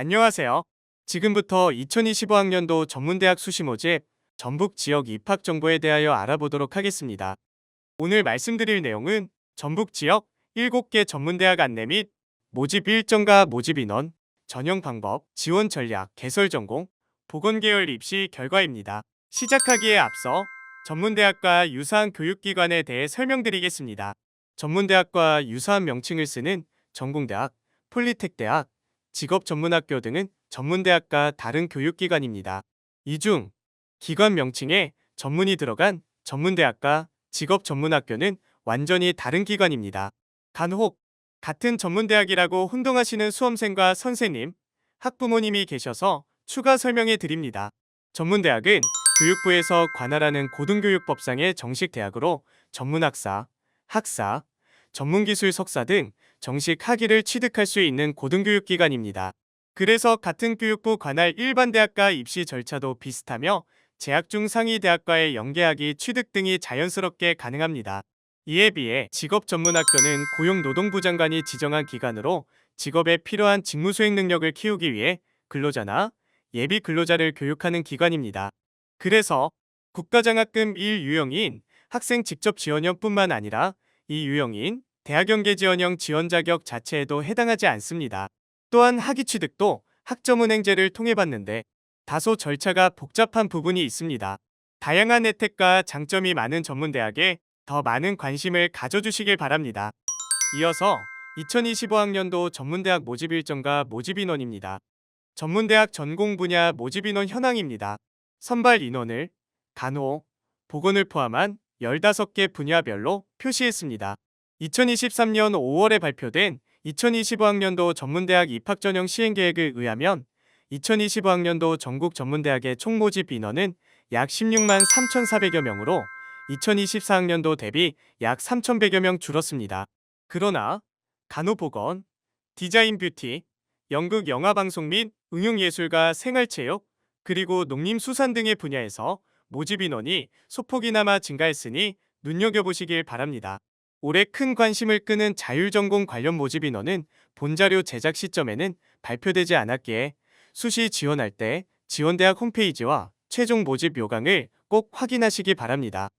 안녕하세요. 지금부터 2025학년도 전문대학 수시 모집 전북 지역 입학 정보에 대하여 알아보도록 하겠습니다. 오늘 말씀드릴 내용은 전북 지역 7개 전문대학 안내 및 모집 일정과 모집 인원, 전형 방법, 지원 전략, 개설 전공, 보건계열 입시 결과입니다. 시작하기에 앞서 전문대학과 유사한 교육기관에 대해 설명드리겠습니다. 전문대학과 유사한 명칭을 쓰는 전공대학, 폴리텍대학, 직업전문학교 등은 전문대학과 다른 교육기관입니다. 이 중 기관 명칭에 전문이 들어간 전문대학과 직업전문학교는 완전히 다른 기관입니다. 간혹 같은 전문대학이라고 혼동하시는 수험생과 선생님, 학부모님이 계셔서 추가 설명해 드립니다. 전문대학은 교육부에서 관할하는 고등교육법상의 정식 대학으로 전문학사, 학사, 전문기술 석사 등 정식 학위를 취득할 수 있는 고등교육기관입니다. 그래서 같은 교육부 관할 일반 대학과 입시 절차도 비슷하며 재학 중 상위 대학과의 연계학위 취득 등이 자연스럽게 가능합니다. 이에 비해 직업전문학교는 고용노동부 장관이 지정한 기관으로 직업에 필요한 직무 수행 능력을 키우기 위해 근로자나 예비 근로자를 교육하는 기관입니다. 그래서 국가장학금 1유형인 학생 직접 지원형뿐만 아니라 이 유형인 대학연계 지원형 지원 자격 자체에도 해당하지 않습니다. 또한 학위 취득도 학점은행제를 통해 받는데 다소 절차가 복잡한 부분이 있습니다. 다양한 혜택과 장점이 많은 전문대학에 더 많은 관심을 가져주시길 바랍니다. 이어서 2025학년도 전문대학 모집 일정과 모집 인원입니다. 전문대학 전공 분야 모집 인원 현황입니다. 선발 인원을 간호, 보건을 포함한 15개 분야별로 표시했습니다. 2023년 5월에 발표된 2025학년도 전문대학 입학 전형 시행계획에 의하면 2025학년도 전국 전문대학의 총 모집 인원은 약 16만 3,400여 명으로 2024학년도 대비 약 3,100여 명 줄었습니다. 그러나 간호보건, 디자인 뷰티, 연극 영화방송 및 응용예술과 생활체육, 그리고 농림수산 등의 분야에서 모집 인원이 소폭이나마 증가했으니 눈여겨보시길 바랍니다. 올해 큰 관심을 끄는 자율전공 관련 모집 인원은 본자료 제작 시점에는 발표되지 않았기에 수시 지원할 때 지원대학 홈페이지와 최종 모집 요강을 꼭 확인하시기 바랍니다.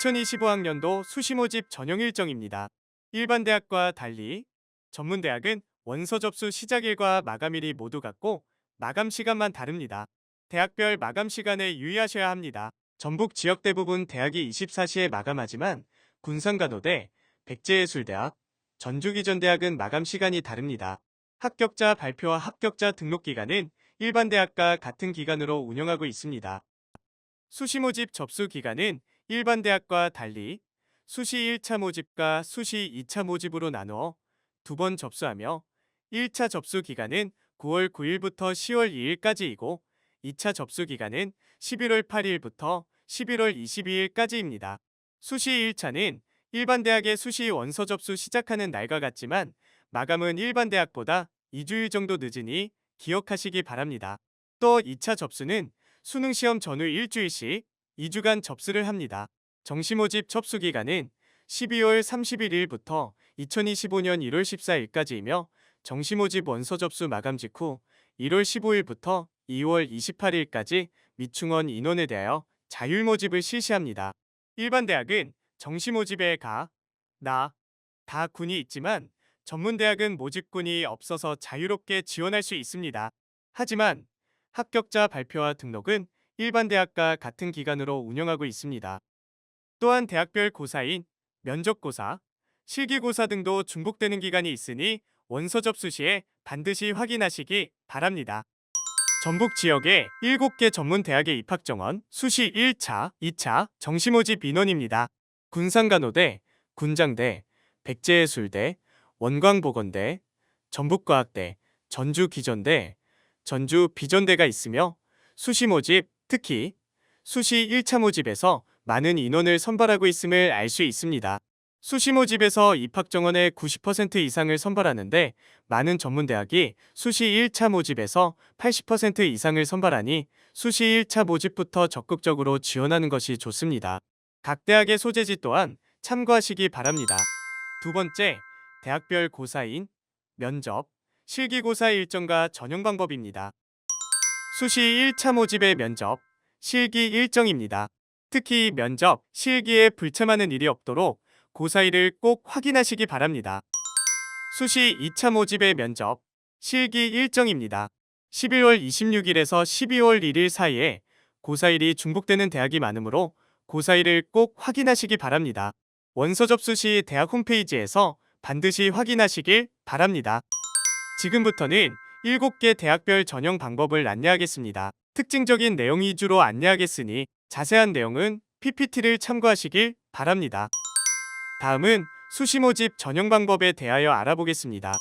2025학년도 수시 모집 전형 일정입니다. 일반 대학과 달리 전문대학은 원서 접수 시작일과 마감일이 모두 같고 마감 시간만 다릅니다. 대학별 마감 시간에 유의하셔야 합니다. 전북 지역 대부분 대학이 24시에 마감하지만 군산간호대, 백제예술대학, 전주기전대학은 마감 시간이 다릅니다. 합격자 발표와 합격자 등록 기간은 일반 대학과 같은 기간으로 운영하고 있습니다. 수시 모집 접수 기간은 일반 대학과 달리 수시 1차 모집과 수시 2차 모집으로 나누어 두 번 접수하며 1차 접수 기간은 9월 9일부터 10월 2일까지이고 2차 접수 기간은 11월 8일부터 11월 22일까지입니다. 수시 1차는 일반 대학의 수시 원서 접수 시작하는 날과 같지만 마감은 일반 대학보다 2주일 정도 늦으니 기억하시기 바랍니다. 또 2차 접수는 수능 시험 전후 일주일씩 2주간 접수를 합니다. 정시 모집 접수 기간은 12월 31일부터 2025년 1월 14일까지이며 정시 모집 원서 접수 마감 직후 1월 15일부터 2월 28일까지 미충원 인원에 대하여 자율 모집을 실시합니다. 일반 대학은 정시 모집에 가, 나, 다 군이 있지만 전문대학은 모집군이 없어서 자유롭게 지원할 수 있습니다. 하지만 합격자 발표와 등록은 일반 대학과 같은 기간으로 운영하고 있습니다. 또한 대학별 고사인 면접고사, 실기고사 등도 중복되는 기간이 있으니 원서 접수 시에 반드시 확인하시기 바랍니다. 전북 지역의 7개 전문 대학의 입학 정원 수시 1차, 2차 정시 모집 인원입니다. 군산간호대, 군장대, 백제예술대, 원광보건대, 전북과학대, 전주기전대, 전주비전대가 있으며 수시 모집, 특히 수시 1차 모집에서 많은 인원을 선발하고 있음을 알 수 있습니다. 수시 모집에서 입학 정원의 90% 이상을 선발하는데 많은 전문대학이 수시 1차 모집에서 80% 이상을 선발하니 수시 1차 모집부터 적극적으로 지원하는 것이 좋습니다. 각 대학의 소재지 또한 참고하시기 바랍니다. 두 번째, 대학별 고사인 면접, 실기고사 일정과 전형 방법입니다. 수시 1차 모집의 면접, 실기 일정입니다. 특히 면접, 실기에 불참하는 일이 없도록 고사일을 꼭 확인하시기 바랍니다. 수시 2차 모집의 면접, 실기 일정입니다. 11월 26일에서 12월 1일 사이에 고사일이 중복되는 대학이 많으므로 고사일을 꼭 확인하시기 바랍니다. 원서 접수 시 대학 홈페이지에서 반드시 확인하시길 바랍니다. 지금부터는 7개 대학별 전형 방법을 안내하겠습니다. 특징적인 내용 위주로 안내하겠으니 자세한 내용은 PPT를 참고하시길 바랍니다. 다음은 수시 모집 전형 방법에 대하여 알아보겠습니다.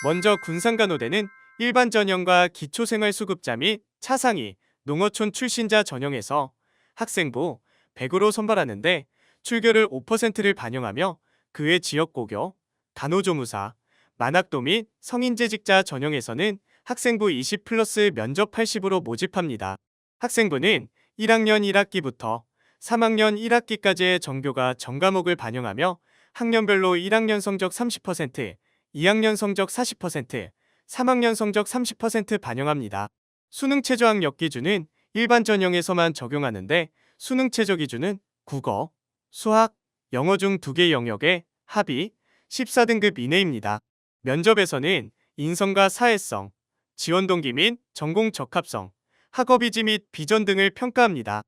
먼저 군산간호대는 일반 전형과 기초생활수급자 및 차상위, 농어촌 출신자 전형에서 학생부 100으로 선발하는데 출결을 5%를 반영하며 그 외 지역고교, 간호조무사, 만학도 및 성인재직자 전형에서는 학생부 20 플러스 면접 80으로 모집합니다. 학생부는 1학년 1학기부터 3학년 1학기까지의 전교과 전과목을 반영하며 학년별로 1학년 성적 30%, 2학년 성적 40%, 3학년 성적 30% 반영합니다. 수능 최저 학력 기준은 일반 전형에서만 적용하는데 수능 최저 기준은 국어, 수학, 영어 중 2개 영역의 합의 14등급 이내입니다. 면접에서는 인성과 사회성, 지원 동기 및 전공 적합성, 학업 의지 및 비전 등을 평가합니다.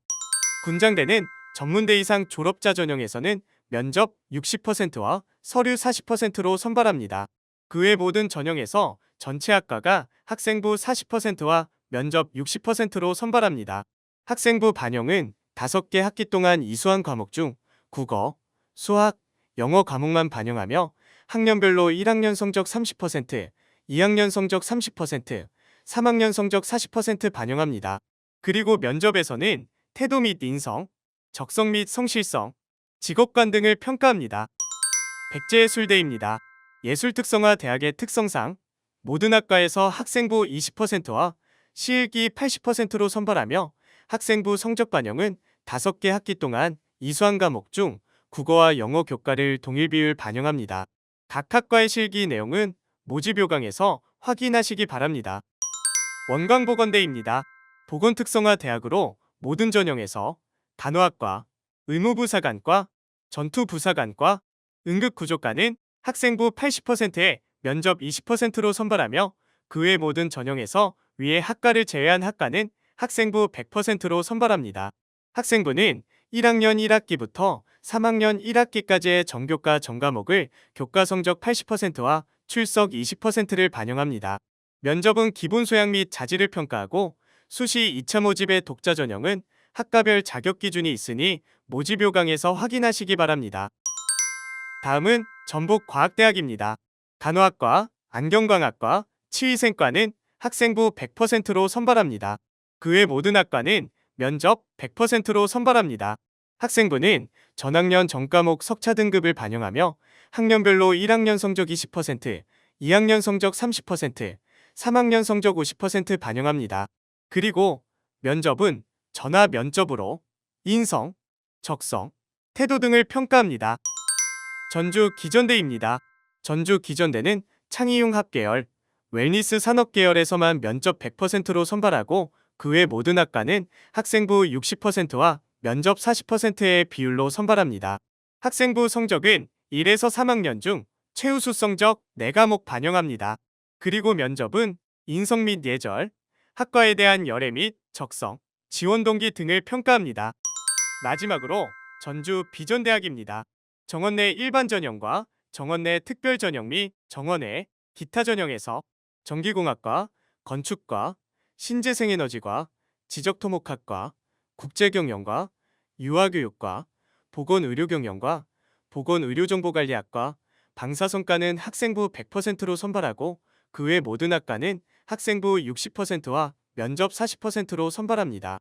군장대는 전문대 이상 졸업자 전형에서는 면접 60%와 서류 40%로 선발합니다. 그 외 모든 전형에서 전체 학과가 학생부 40%와 면접 60%로 선발합니다. 학생부 반영은 5개 학기 동안 이수한 과목 중 국어, 수학, 영어 과목만 반영하며 학년별로 1학년 성적 30%, 2학년 성적 30%, 3학년 성적 40% 반영합니다. 그리고 면접에서는 태도 및 인성, 적성 및 성실성, 직업관 등을 평가합니다. 백제예술대입니다. 예술특성화 대학의 특성상 모든 학과에서 학생부 20%와 실기 80%로 선발하며 학생부 성적 반영은 5개 학기 동안 이수한 과목 중 국어와 영어 교과를 동일 비율 반영합니다. 각 학과의 실기 내용은 모집 요강에서 확인하시기 바랍니다. 원광보건대입니다. 보건특성화 대학으로 모든 전형에서 간호학과, 의무부사관과, 전투부사관과, 응급구조과는 학생부 80%에 면접 20%로 선발하며 그 외 모든 전형에서 위의 학과를 제외한 학과는 학생부 100%로 선발합니다. 학생부는 1학년 1학기부터 3학년 1학기까지의 전교과 전과목을 교과 성적 80%와 출석 20%를 반영합니다. 면접은 기본 소양 및 자질을 평가하고 수시 2차 모집의 독자 전형은 학과별 자격 기준이 있으니 모집 요강에서 확인하시기 바랍니다. 다음은 전북과학대학입니다. 간호학과, 안경광학과, 치위생과는 학생부 100%로 선발합니다. 그 외 모든 학과는 면접 100%로 선발합니다. 학생부는 전학년 전과목 석차 등급을 반영하며 학년별로 1학년 성적 20%, 2학년 성적 30%, 3학년 성적 50% 반영합니다. 그리고 면접은 전화 면접으로 인성, 적성, 태도 등을 평가합니다. 전주 기전대입니다. 전주 기전대는 창의융합 계열, 웰니스 산업 계열에서만 면접 100%로 선발하고 그 외 모든 학과는 학생부 60%와 면접 40%의 비율로 선발합니다. 학생부 성적은 1에서 3학년 중 최우수 성적 4과목 반영합니다. 그리고 면접은 인성 및 예절, 학과에 대한 열애 및 적성, 지원 동기 등을 평가합니다. 마지막으로 전주 비전대학입니다. 정원 내 일반 전형과 정원 내 특별 전형 및 정원 외 기타 전형에서 전기공학과, 건축과, 신재생에너지과, 지적토목학과, 국제경영과, 유아교육과, 보건의료경영과, 보건의료정보관리학과, 방사선과는 학생부 100%로 선발하고 그 외 모든 학과는 학생부 60%와 면접 40%로 선발합니다.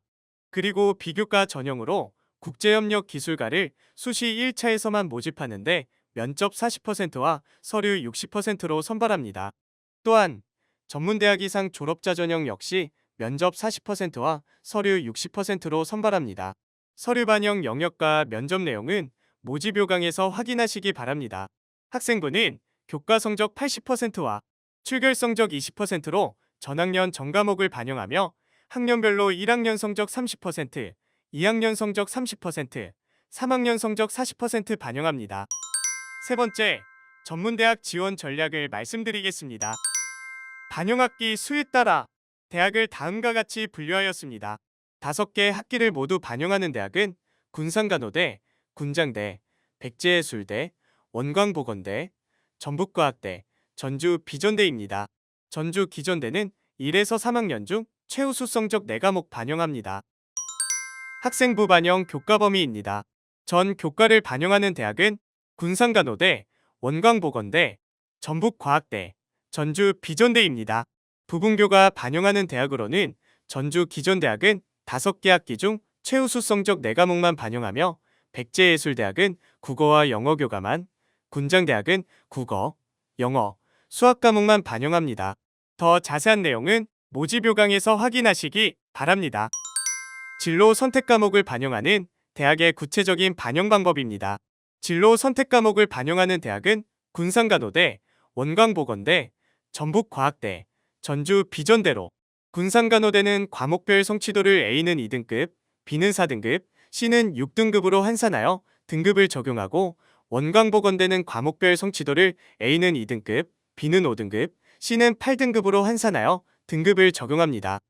그리고 비교과 전형으로 국제협력 기술가를 수시 1차에서만 모집하는데 면접 40%와 서류 60%로 선발합니다. 또한 전문대학 이상 졸업자 전형 역시 면접 40%와 서류 60%로 선발합니다. 서류 반영 영역과 면접 내용은 모집 요강에서 확인하시기 바랍니다. 학생부는 교과 성적 80%와 출결 성적 20%로 전학년 전과목을 반영하며 학년별로 1학년 성적 30%, 2학년 성적 30%, 3학년 성적 40% 반영합니다. 세 번째, 전문대학 지원 전략을 말씀드리겠습니다. 반영학기 수에 따라 대학을 다음과 같이 분류하였습니다. 5개 학기를 모두 반영하는 대학은 군산간호대, 군장대, 백제예술대, 원광보건대, 전북과학대, 전주비전대입니다. 전주기전대는 1에서 3학년 중 최우수 성적 4과목 반영합니다. 학생부 반영 교과 범위입니다. 전 교과를 반영하는 대학은 군산간호대, 원광보건대, 전북과학대, 전주비전대입니다. 부분교가 반영하는 대학으로는 전주기전대학은 5개 학기 중 최우수 성적 4과목만 반영하며 백제예술대학은 국어와 영어 교과만, 군장대학은 국어, 영어, 수학 과목만 반영합니다. 더 자세한 내용은 모집요강에서 확인하시기 바랍니다. 진로 선택 과목을 반영하는 대학의 구체적인 반영 방법입니다. 진로 선택 과목을 반영하는 대학은 군산간호대, 원광보건대, 전북과학대, 전주비전대로 군산간호대는 과목별 성취도를 A는 2등급, B는 4등급, C는 6등급으로 환산하여 등급을 적용하고 원광보건대는 과목별 성취도를 A는 2등급, B는 5등급, C는 8등급으로 환산하여 등급을 적용합니다.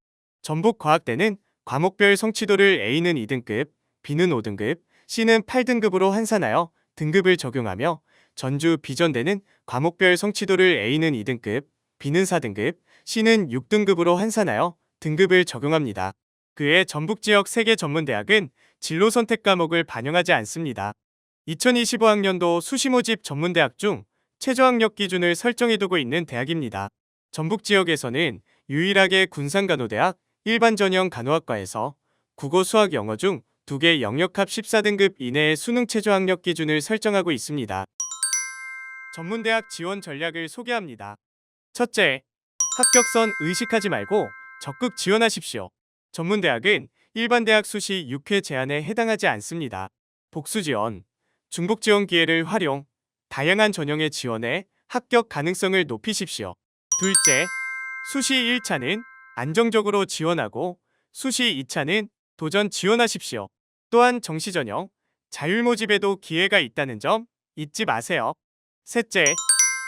전북과학대는 과목별 성취도를 A는 2등급, B는 5등급, C는 8등급으로 환산하여 등급을 적용하며 전주비전대는 과목별 성취도를 A는 2등급, B는 4등급, C는 6등급으로 환산하여 등급을 적용합니다. 그외 전북지역 3개 전문대학은 진로 선택 과목을 반영하지 않습니다. 2025학년도 수시모집 전문대학 중 최저학력 기준을 설정해두고 있는 대학입니다. 전북지역에서는 유일하게 군산간호대학 일반전형 간호학과에서 국어, 수학, 영어 중 2개 영역합 14등급 이내의 수능 최저학력 기준을 설정하고 있습니다. 전문대학 지원 전략을 소개합니다. 첫째, 합격선 의식하지 말고 적극 지원하십시오. 전문대학은 일반대학 수시 6회 제한에 해당하지 않습니다. 복수지원, 중복지원 기회를 활용, 다양한 전형의 지원에 합격 가능성을 높이십시오. 둘째, 수시 1차는 안정적으로 지원하고 수시 2차는 도전 지원하십시오. 또한 정시전형, 자율모집에도 기회가 있다는 점 잊지 마세요. 셋째,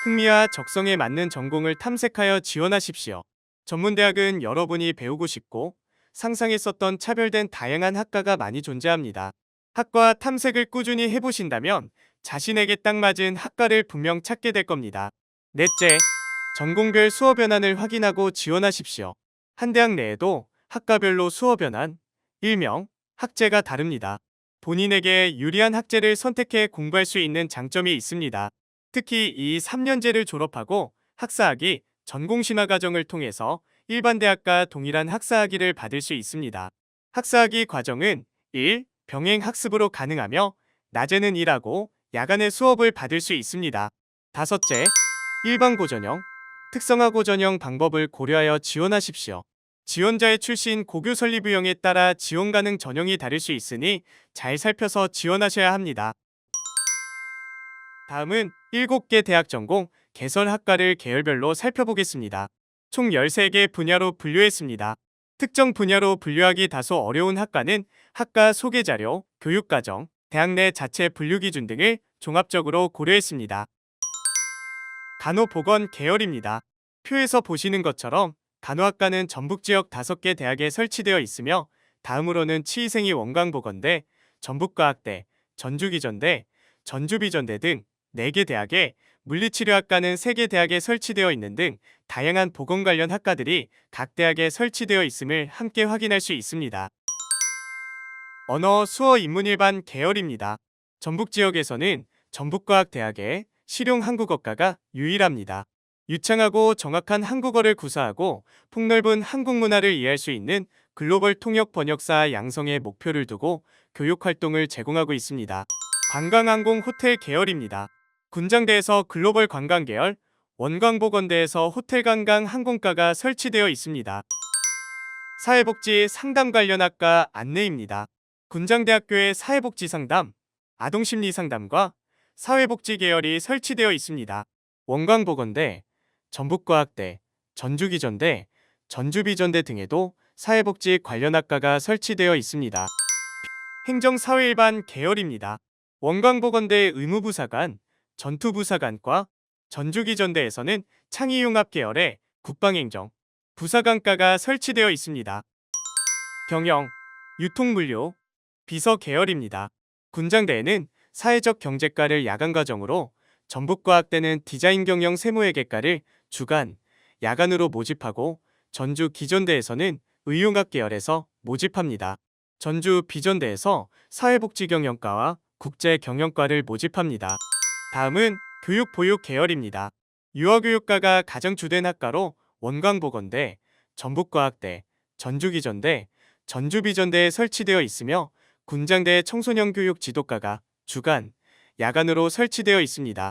흥미와 적성에 맞는 전공을 탐색하여 지원하십시오. 전문대학은 여러분이 배우고 싶고 상상했었던 차별된 다양한 학과가 많이 존재합니다. 학과 탐색을 꾸준히 해보신다면 자신에게 딱 맞은 학과를 분명 찾게 될 겁니다. 넷째, 전공별 수업 연한을 확인하고 지원하십시오. 한 대학 내에도 학과별로 수업 연한, 일명 학제가 다릅니다. 본인에게 유리한 학제를 선택해 공부할 수 있는 장점이 있습니다. 특히 이 3년제를 졸업하고 학사학위, 전공심화 과정을 통해서 일반 대학과 동일한 학사학위를 받을 수 있습니다. 학사학위 과정은 1. 병행 학습으로 가능하며 낮에는 일하고 야간에 수업을 받을 수 있습니다. 다섯째, 일반고 전형, 특성화고 전형 방법을 고려하여 지원하십시오. 지원자의 출신 고교 설립 유형에 따라 지원 가능 전형이 다를 수 있으니 잘 살펴서 지원하셔야 합니다. 다음은 7개 대학 전공 개설 학과를 계열별로 살펴보겠습니다. 총 13개 분야로 분류했습니다. 특정 분야로 분류하기 다소 어려운 학과는 학과 소개자료, 교육과정, 대학 내 자체 분류 기준 등을 종합적으로 고려했습니다. 간호보건 계열입니다. 표에서 보시는 것처럼 간호학과는 전북지역 5개 대학에 설치되어 있으며 다음으로는 치의생이 원광보건대, 전북과학대, 전주기전대, 전주비전대 등 4개 대학에 물리치료학과는 3개 대학에 설치되어 있는 등 다양한 보건 관련 학과들이 각 대학에 설치되어 있음을 함께 확인할 수 있습니다. 언어, 수어, 인문 일반 계열입니다. 전북지역에서는 전북과학대학의 실용한국어과가 유일합니다. 유창하고 정확한 한국어를 구사하고 폭넓은 한국 문화를 이해할 수 있는 글로벌 통역 번역사 양성에 목표를 두고 교육 활동을 제공하고 있습니다. 관광항공 호텔 계열입니다. 군장대에서 글로벌 관광 계열, 원광보건대에서 호텔 관광 항공과가 설치되어 있습니다. 사회복지 상담 관련 학과 안내입니다. 군장대학교의 사회복지 상담, 아동심리 상담과 사회복지 계열이 설치되어 있습니다. 원광보건대, 전북과학대, 전주기전대, 전주비전대 등에도 사회복지 관련 학과가 설치되어 있습니다. 행정사회일반 계열입니다. 원광보건대 의무부사관, 전투부사관과 전주기전대에서는 창의융합 계열의 국방행정, 부사관과가 설치되어 있습니다. 경영, 유통물류, 비서 계열입니다. 군장대에는 사회적 경제과를 야간과정으로, 전북과학대는 디자인 경영 세무회계과를 주간, 야간으로 모집하고, 전주 기전대에서는 의용학 계열에서 모집합니다. 전주 비전대에서 사회복지경영과와 국제경영과를 모집합니다. 다음은 교육보육 계열입니다. 유아교육과가 가장 주된 학과로 원광보건대, 전북과학대, 전주기전대, 전주비전대에 설치되어 있으며 군장대 청소년교육 지도과가 주간, 야간으로 설치되어 있습니다.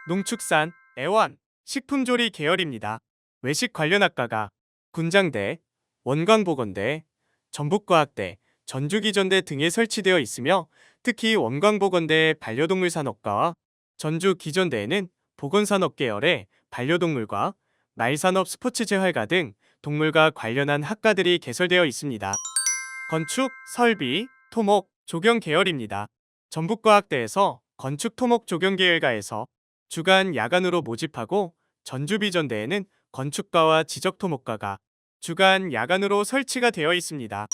농축산, 애완, 식품조리 계열입니다. 외식 관련 학과가 군장대, 원광보건대, 전북과학대, 전주기전대 등에 설치되어 있으며 특히 원광보건대의 반려동물 산업과와 전주기전대에는 보건산업 계열의 반려동물과 말산업 스포츠재활과 등 동물과 관련한 학과들이 개설되어 있습니다. 건축, 설비, 토목, 조경 계열입니다. 전북과학대에서 건축, 토목, 조경 계열과에서 주간, 야간으로 모집하고 전주비전대에는 건축과와 지적토목과가 주간, 야간으로 설치가 되어 있습니다.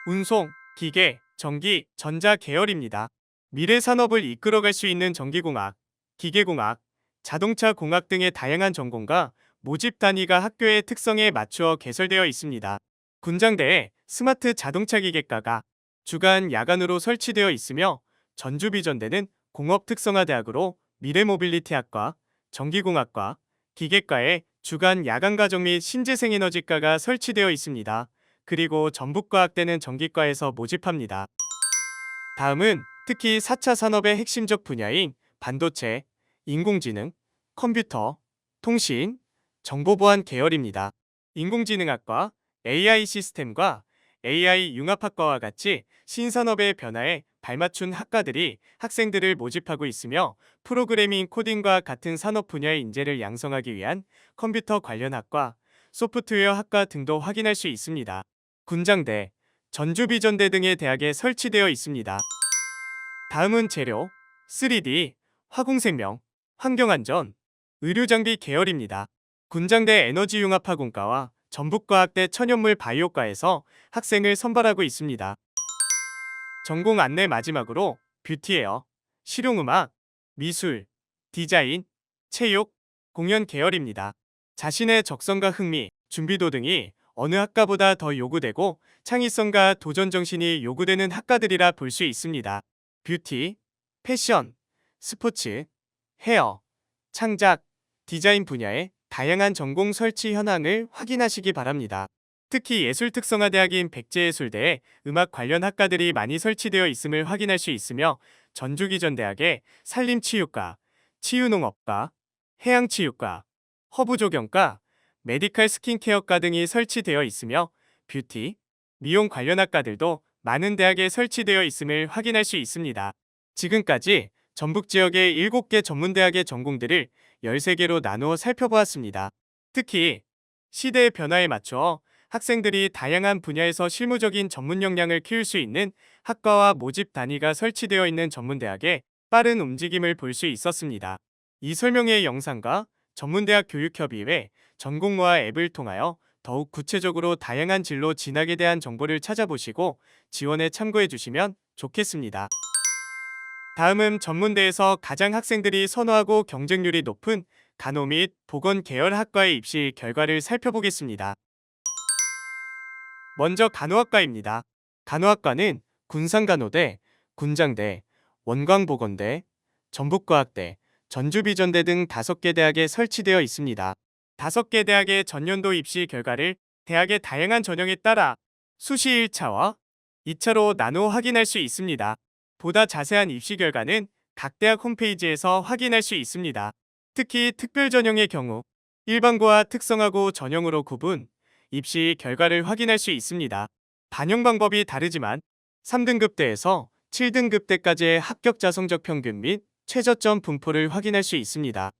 운송, 기계, 전기, 전자 계열입니다. 미래 산업을 이끌어갈 수 있는 전기공학, 기계공학, 자동차공학 등의 다양한 전공과 모집 단위가 학교의 특성에 맞추어 개설되어 있습니다. 군장대에 스마트 자동차 기계과가 주간, 야간으로 설치되어 있으며 전주비전대는 공업특성화대학으로 미래모빌리티학과, 전기공학과, 기계과에 주간, 야간과정 및 신재생에너지과가 설치되어 있습니다. 그리고 전북과학대는 전기과에서 모집합니다. 다음은 특히 4차 산업의 핵심적 분야인 반도체, 인공지능, 컴퓨터, 통신, 정보보안 계열입니다. 인공지능학과, AI 시스템과 AI 융합학과와 같이 신산업의 변화에 발맞춘 학과들이 학생들을 모집하고 있으며 프로그래밍 코딩과 같은 산업 분야의 인재를 양성하기 위한 컴퓨터 관련 학과, 소프트웨어 학과 등도 확인할 수 있습니다. 군장대, 전주비전대 등의 대학에 설치되어 있습니다. 다음은 재료, 3D, 화공생명, 환경안전, 의료장비 계열입니다. 군장대 에너지융합학원과와 전북과학대 천연물 바이오과에서 학생을 선발하고 있습니다. 전공 안내 마지막으로 뷰티웨어, 실용음악, 미술, 디자인, 체육, 공연 계열입니다. 자신의 적성과 흥미, 준비도 등이 어느 학과보다 더 요구되고 창의성과 도전정신이 요구되는 학과들이라 볼 수 있습니다. 뷰티, 패션, 스포츠, 헤어, 창작, 디자인 분야의 다양한 전공 설치 현황을 확인하시기 바랍니다. 특히 예술특성화대학인 백제예술대에 음악 관련 학과들이 많이 설치되어 있음을 확인할 수 있으며 전주기전대학에 산림치유과, 치유농업과, 해양치유과, 허브조경과, 메디칼 스킨케어과 등이 설치되어 있으며 뷰티, 미용 관련 학과들도 많은 대학에 설치되어 있음을 확인할 수 있습니다. 지금까지 전북 지역의 7개 전문대학의 전공들을 13개로 나누어 살펴보았습니다. 특히 시대의 변화에 맞춰 학생들이 다양한 분야에서 실무적인 전문 역량을 키울 수 있는 학과와 모집 단위가 설치되어 있는 전문대학의 빠른 움직임을 볼 수 있었습니다. 이 설명회의 영상과 전문대학 교육협의회 전공모아 앱을 통하여 더욱 구체적으로 다양한 진로 진학에 대한 정보를 찾아보시고 지원에 참고해 주시면 좋겠습니다. 다음은 전문대에서 가장 학생들이 선호하고 경쟁률이 높은 간호 및 보건 계열 학과의 입시 결과를 살펴보겠습니다. 먼저 간호학과입니다. 간호학과는 군산간호대, 군장대, 원광보건대, 전북과학대, 전주비전대 등 5개 대학에 설치되어 있습니다. 5개 대학의 전년도 입시 결과를 대학의 다양한 전형에 따라 수시 1차와 2차로 나누어 확인할 수 있습니다. 보다 자세한 입시 결과는 각 대학 홈페이지에서 확인할 수 있습니다. 특히 특별 전형의 경우 일반고와 특성화고 전형으로 구분, 입시 결과를 확인할 수 있습니다. 반영 방법이 다르지만 3등급대에서 7등급대까지의 합격자 성적 평균 및 최저점 분포를 확인할 수 있습니다.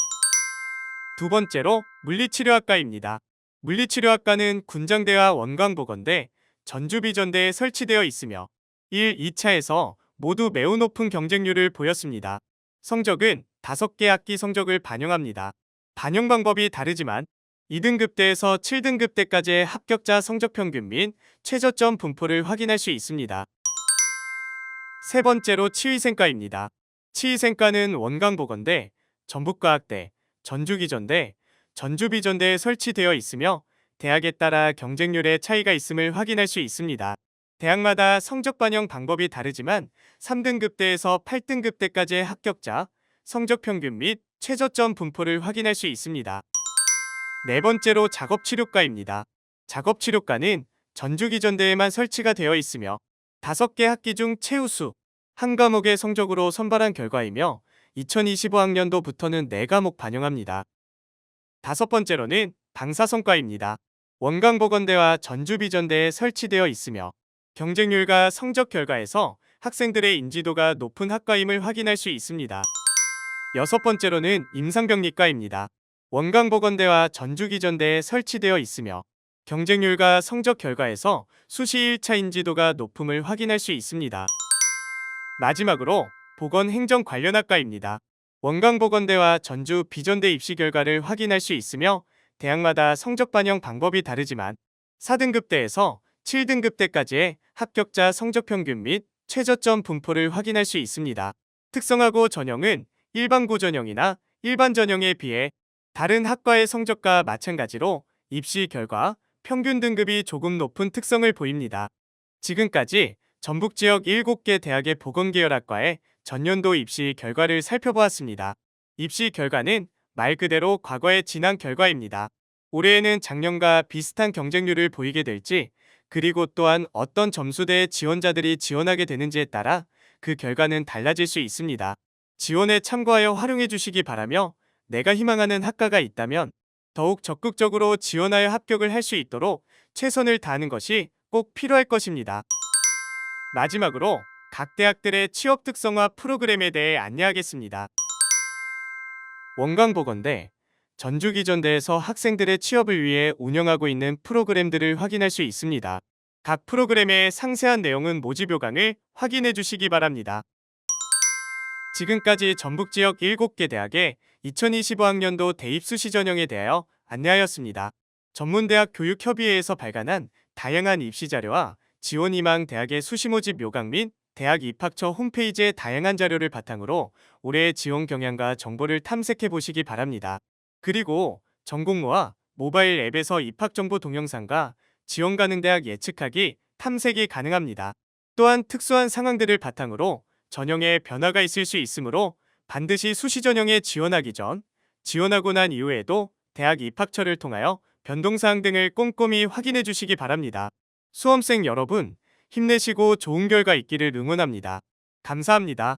두 번째로 물리치료학과입니다. 물리치료학과는 군장대와 원광보건대, 전주비전대에 설치되어 있으며 1, 2차에서 모두 매우 높은 경쟁률을 보였습니다. 성적은 5개 학기 성적을 반영합니다. 반영 방법이 다르지만 2등급대에서 7등급대까지의 합격자 성적 평균 및 최저점 분포를 확인할 수 있습니다. 세 번째로 치의생과입니다. 치의생과는 원광보건대, 전북과학대, 전주기전대, 전주비전대에 설치되어 있으며 대학에 따라 경쟁률의 차이가 있음을 확인할 수 있습니다. 대학마다 성적 반영 방법이 다르지만 3등급대에서 8등급대까지의 합격자, 성적 평균 및 최저점 분포를 확인할 수 있습니다. 네 번째로 작업치료과입니다. 작업치료과는 전주기전대에만 설치가 되어 있으며 5개 학기 중 최우수 한 과목의 성적으로 선발한 결과이며 2025학년도부터는 4과목 반영합니다. 다섯 번째로는 방사선과입니다. 원광보건대와 전주비전대에 설치되어 있으며 경쟁률과 성적 결과에서 학생들의 인지도가 높은 학과임을 확인할 수 있습니다. 여섯 번째로는 임상병리과입니다. 원광보건대와 전주기전대에 설치되어 있으며 경쟁률과 성적 결과에서 수시 1차 인지도가 높음을 확인할 수 있습니다. 마지막으로 보건행정관련학과입니다. 원광보건대와 전주비전대 입시 결과를 확인할 수 있으며 대학마다 성적 반영 방법이 다르지만 4등급대에서 7등급대까지의 합격자 성적 평균 및 최저점 분포를 확인할 수 있습니다. 특성화고 전형은 일반고 전형이나 일반 전형에 비해 다른 학과의 성적과 마찬가지로 입시 결과 평균 등급이 조금 높은 특성을 보입니다. 지금까지 전북 지역 7개 대학의 보건계열학과의 전년도 입시 결과를 살펴보았습니다. 입시 결과는 말 그대로 과거의 지난 결과입니다. 올해에는 작년과 비슷한 경쟁률을 보이게 될지, 그리고 또한 어떤 점수대의 지원자들이 지원하게 되는지에 따라 그 결과는 달라질 수 있습니다. 지원에 참고하여 활용해 주시기 바라며, 내가 희망하는 학과가 있다면 더욱 적극적으로 지원하여 합격을 할 수 있도록 최선을 다하는 것이 꼭 필요할 것입니다. 마지막으로 각 대학들의 취업 특성화 프로그램에 대해 안내하겠습니다. 원광보건대, 전주기전대에서 학생들의 취업을 위해 운영하고 있는 프로그램들을 확인할 수 있습니다. 각 프로그램의 상세한 내용은 모집요강을 확인해 주시기 바랍니다. 지금까지 전북 지역 7개 대학의 2025학년도 대입 수시 전형에 대하여 안내하였습니다. 전문대학 교육협의회에서 발간한 다양한 입시 자료와 지원희망 대학의 수시 모집 요강 및 대학 입학처 홈페이지의 다양한 자료를 바탕으로 올해의 지원 경향과 정보를 탐색해 보시기 바랍니다. 그리고 전공모와 모바일 앱에서 입학정보 동영상과 지원 가능 대학 예측하기, 탐색이 가능합니다. 또한 특수한 상황들을 바탕으로 전형에 변화가 있을 수 있으므로 반드시 수시 전형에 지원하기 전, 지원하고 난 이후에도 대학 입학처를 통하여 변동사항 등을 꼼꼼히 확인해 주시기 바랍니다. 수험생 여러분, 힘내시고 좋은 결과 있기를 응원합니다. 감사합니다.